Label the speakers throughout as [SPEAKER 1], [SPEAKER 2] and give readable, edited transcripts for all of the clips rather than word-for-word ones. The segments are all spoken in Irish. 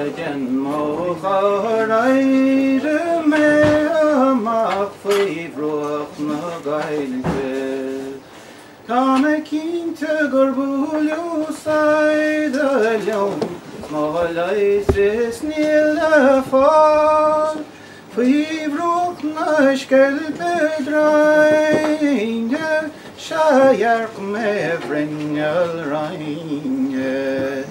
[SPEAKER 1] Gajan mochareire me amach fwy broch na gaelge. Kan ik inte gorbulju saide ljom, Malais snille far. Fwy broch na skelpedreine, Sjajark me vrenjel reine.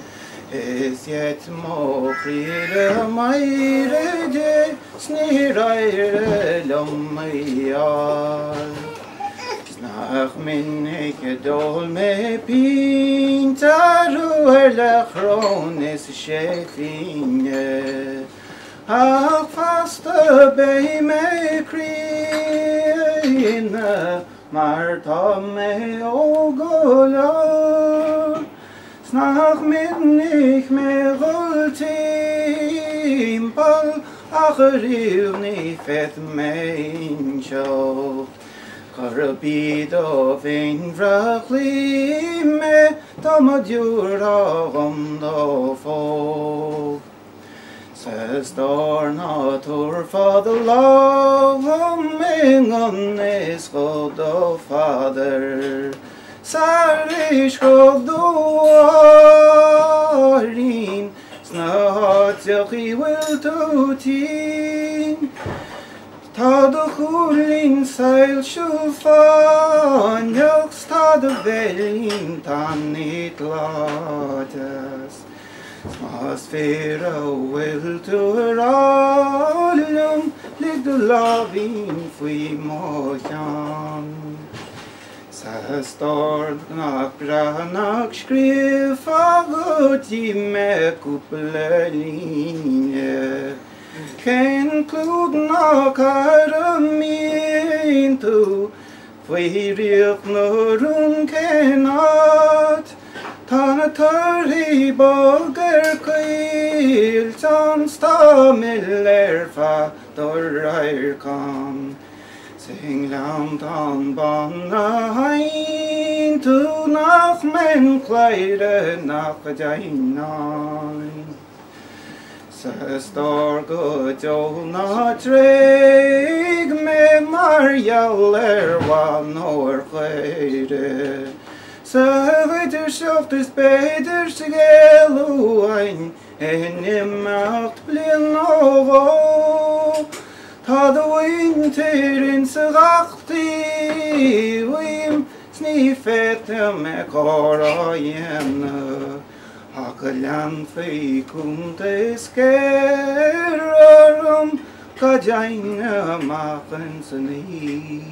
[SPEAKER 1] Is yet mochire meire de, Sniraire lommejar. Snach min ik dol me pintaru lechronis shefine. Ach faste bij me krine, maar ta me ogola. Snach min ik me roltimpal, ach ni fet mensjo. Carbido vein vrachli me, Tomadjura om do folk. Says door natur father love, Mingon is god o father. Sarish god doarin, Snart jag will to teen. Ta de chulin seil shufan, Joks ta de velin tanit latas. Smas fera will to rallum, Lig de lavin fui mojan. Sastor knak branak skrifa gut I me kupplelinje. Ken kludna karamintu, Fwyriach nurun kenat, Tana tari boger kwyl, Tan stamiller fa dorrair kan. Sing lam tan banna hain, Tu nach men kleire nach jainan. Sestor gudjol na treg me marjaller van oorgleide. Seviter sjoftes beter sgeluain en imacht blin ovo. Ta de winter in serachti wim snifet me kora jenne. Hakalan fy kunte skerum kajaina maken seni.